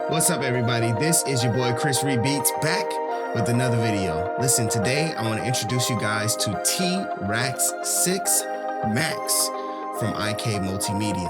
What's up, everybody? This is your boy Chris Beats back with another video. Listen, today I want to introduce you guys to T-Rax 6 Max from IK Multimedia.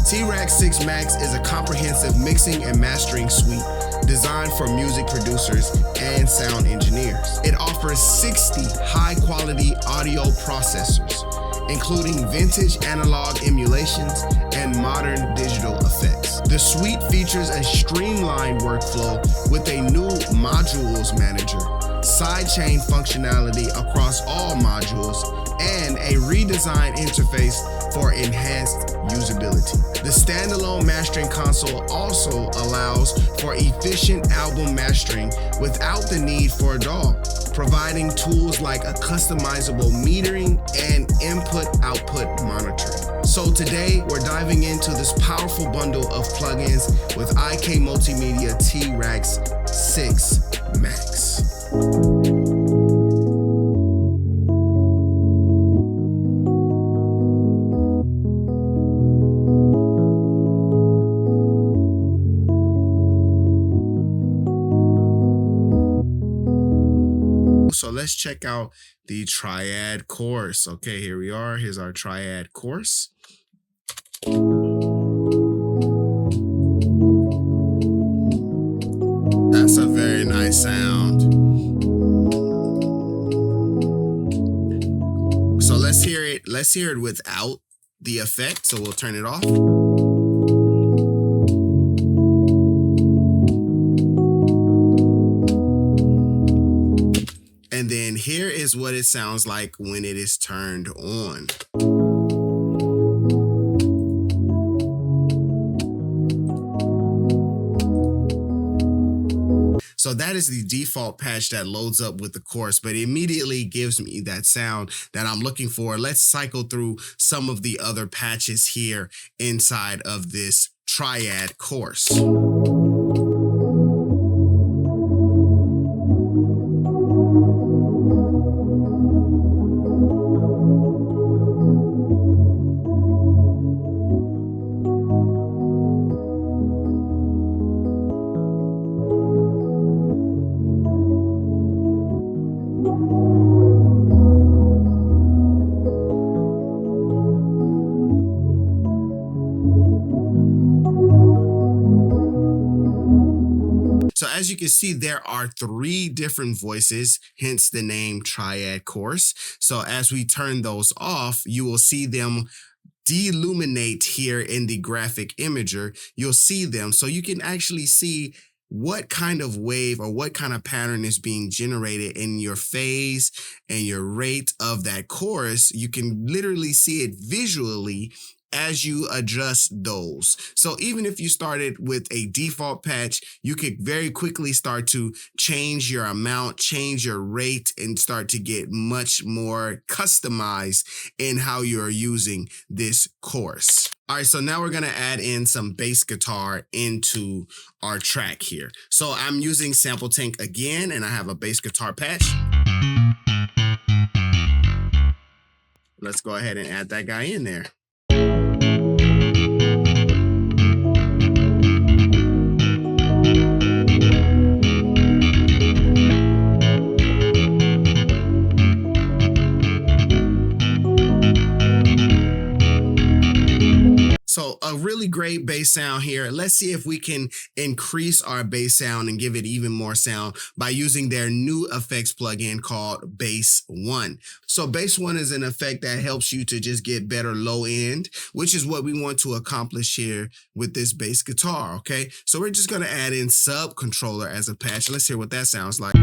T-Rax 6 Max is a comprehensive mixing and mastering suite designed for music producers and sound engineers. It offers 60 high-quality audio processors, including vintage analog emulations and modern digital effects. The suite features a streamlined workflow with a new modules manager, sidechain functionality across all modules, and a redesigned interface for enhanced usability. The standalone mastering console also allows for efficient album mastering without the need for a DAW, providing tools like a customizable metering and input-output monitoring. So today, we're diving into this powerful bundle of plugins with IK Multimedia T-Rax 6 Max. So let's check out the Triad Chorus. Okay, here we are. Here's our Triad Chorus. That's a very nice sound. So let's hear it. Let's hear it without the effect. So we'll turn it off. And then here is what it sounds like when it is turned on. So that is the default patch that loads up with the chorus, but it immediately gives me that sound that I'm looking for. Let's cycle through some of the other patches here inside of this Triad Chorus. So as you can see, there are 3 different voices, hence the name Triad Chorus. So as we turn those off, you will see them deluminate here in the graphic imager. You'll see them, so you can actually see what kind of wave or what kind of pattern is being generated in your phase and your rate of that chorus. You can literally see it visually as you adjust those. So even if you started with a default patch, you could very quickly start to change your amount, change your rate, and start to get much more customized in how you're using this chorus. All right, so now we're gonna add in some bass guitar into our track here. So I'm using Sample Tank again, and I have a bass guitar patch. Let's go ahead and add that guy in there. So a really great bass sound here. Let's see if we can increase our bass sound and give it even more sound by using their new effects plugin called Bass 1. So Bass 1 is an effect that helps you to just get better low end, which is what we want to accomplish here with this bass guitar, okay? So we're just gonna add in Sub Controller as a patch. Let's hear what that sounds like.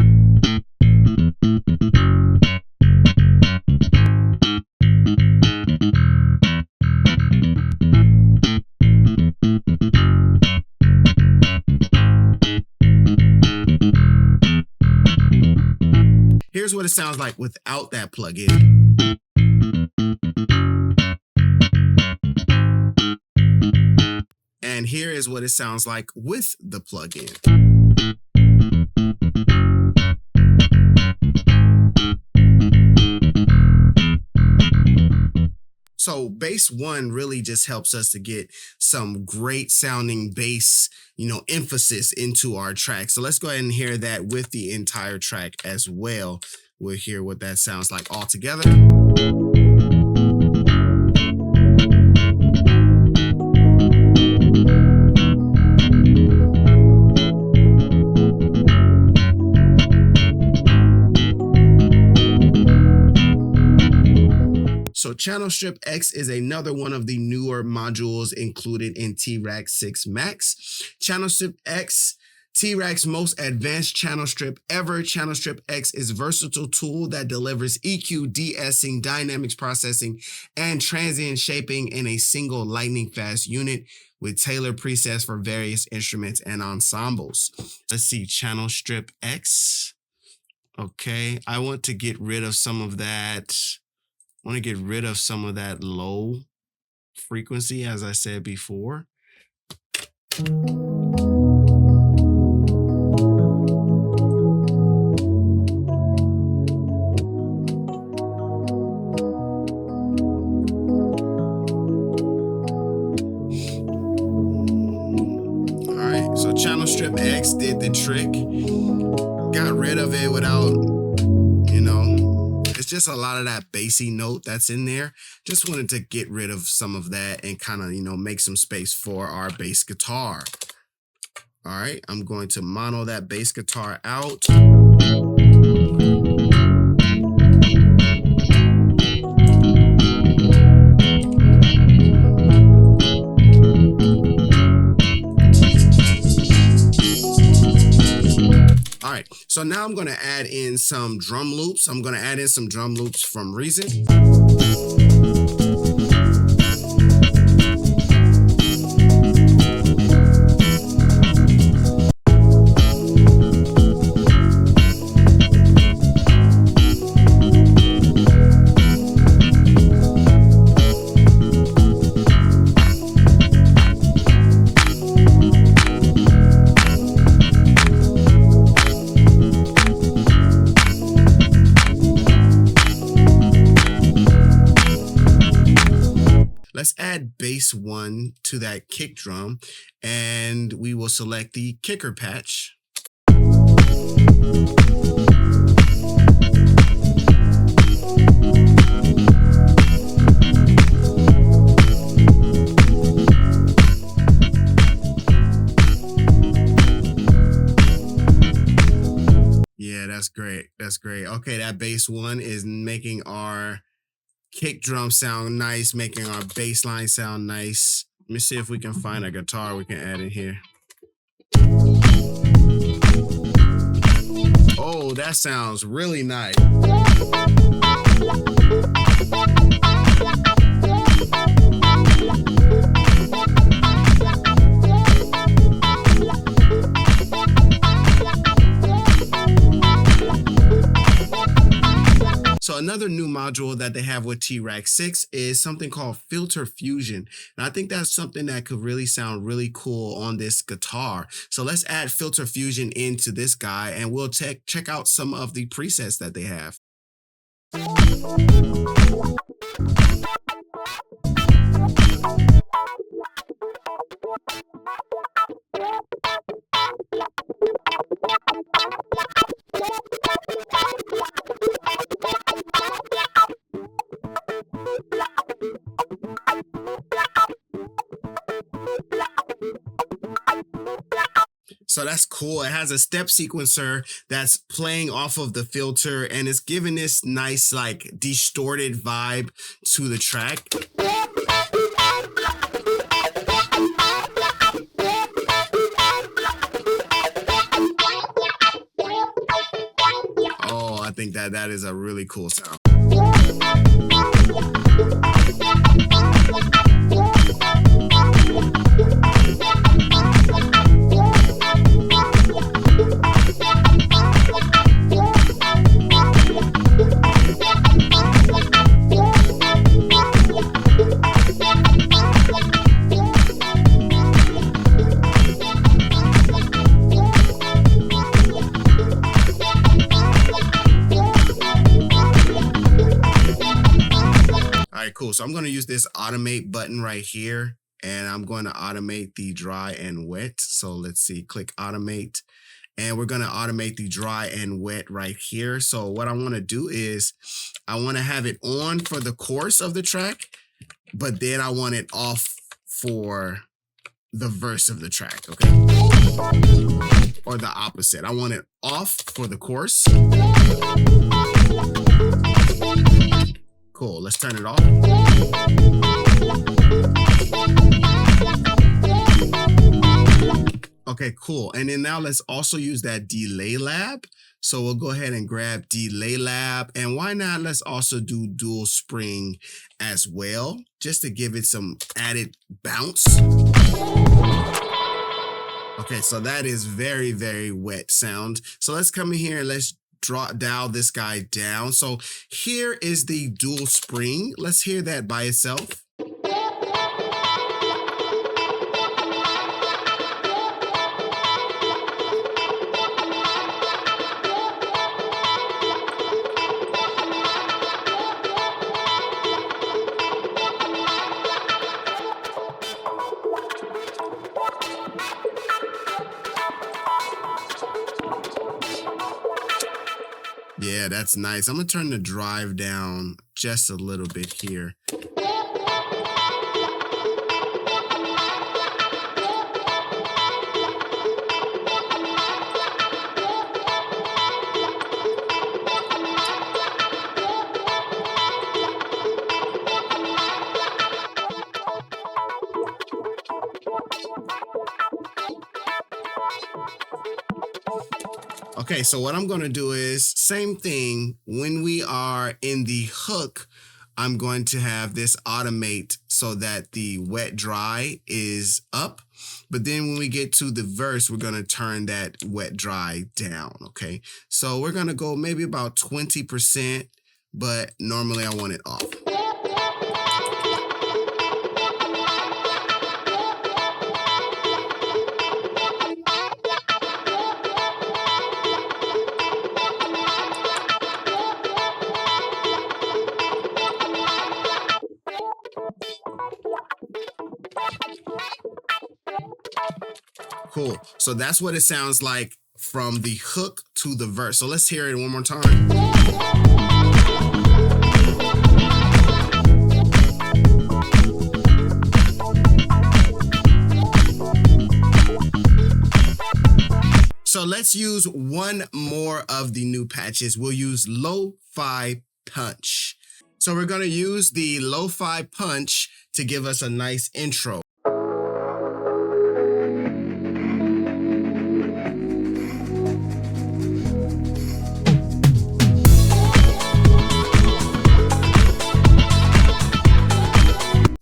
Here's what it sounds like without that plugin. And here is what it sounds like with the plugin. So bass one really just helps us to get some great sounding bass, emphasis into our track. So let's go ahead and hear that with the entire track as well. We'll hear what that sounds like all together. So Channel Strip X is another one of the newer modules included in Triad 6 Max. Channel Strip X, T-Rac's most advanced channel strip ever. Channel Strip X is a versatile tool that delivers EQ, de-essing, dynamics processing, and transient shaping in a single lightning-fast unit with tailored presets for various instruments and ensembles. Let's see, Channel Strip X. Okay, I want to get rid of some of that. I want to get rid of some of that low frequency, as I said before. All right, so Channel Strip X did the trick. Got rid of it without, it's just a lot of that bassy note that's in there. Just wanted to get rid of some of that and kind of, make some space for our bass guitar. All right, I'm going to mono that bass guitar out. All right, so now I'm going to add in some drum loops. I'm going to add in some drum loops from Reason. Let's add bass one to that kick drum, and we will select the kicker patch. Yeah, that's great. That's great. Okay, that bass one is making our kick drum sound nice, making our bass line sound nice. Let me see if we can find a guitar we can add in here. Oh, that sounds really nice. So another new module that they have with Triad 6 is something called Filter Fusion. And I think that's something that could really sound really cool on this guitar. So let's add Filter Fusion into this guy, and we'll check out some of the presets that they have. So that's cool. It has a step sequencer that's playing off of the filter, and it's giving this nice, like, distorted vibe to the track. Oh, I think that is a really cool sound. cool. So I'm going to use this automate button right here, and I'm going to automate the dry and wet. So let's see, click automate, and we're going to automate the dry and wet right here. So what I want to do is I want to have it on for the chorus of the track, but then I want it off for the verse of the track, okay? Or the opposite. I want it off for the chorus. Cool, let's turn it off. Okay, cool. And then now let's also use that delay lab. So we'll go ahead and grab delay lab, and why not, let's also do dual spring as well, just to give it some added bounce. Okay, so that is very, very wet sound. So let's come in here and let's dial this guy down. So here is the dual spring. Let's hear that by itself. Yeah, that's nice. I'm gonna turn the drive down just a little bit here. Okay, so what I'm going to do is same thing. When we are in the hook, I'm going to have this automate so that the wet dry is up. But then when we get to the verse, we're going to turn that wet dry down. Okay, so we're going to go maybe about 20%, but normally I want it off. Cool. So that's what it sounds like from the hook to the verse. So let's hear it one more time. So let's use one more of the new patches. We'll use lo-fi punch. So we're going to use the lo-fi punch to give us a nice intro.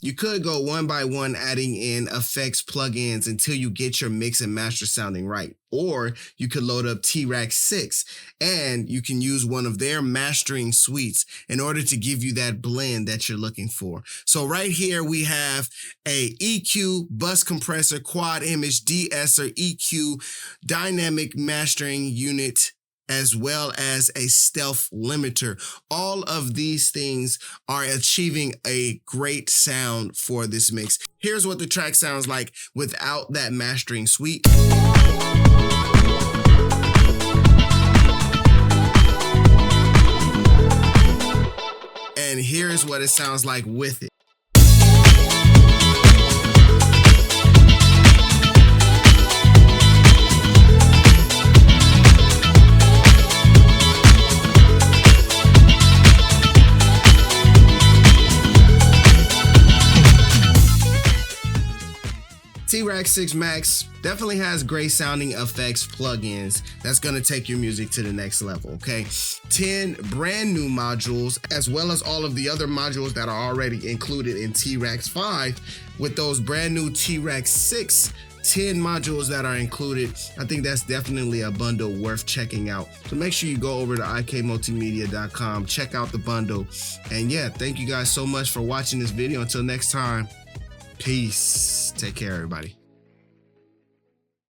You could go one by one adding in effects plugins until you get your mix and master sounding right. Or you could load up Triad 6 and you can use one of their mastering suites in order to give you that blend that you're looking for. So right here we have a EQ, bus compressor, quad image, de-esser, EQ, dynamic mastering unit, as well as a stealth limiter. All of these things are achieving a great sound for this mix. Here's what the track sounds like without that mastering suite. And here's what it sounds like with it. Triad 6 Max definitely has great sounding effects plugins that's going to take your music to the next level, okay? 10 brand new modules, as well as all of the other modules that are already included in Triad 5 with those brand new Triad 6 10 modules that are included. I think that's definitely a bundle worth checking out. So make sure you go over to ikmultimedia.com, check out the bundle. And yeah, thank you guys so much for watching this video. Until next time, peace. Take care, everybody.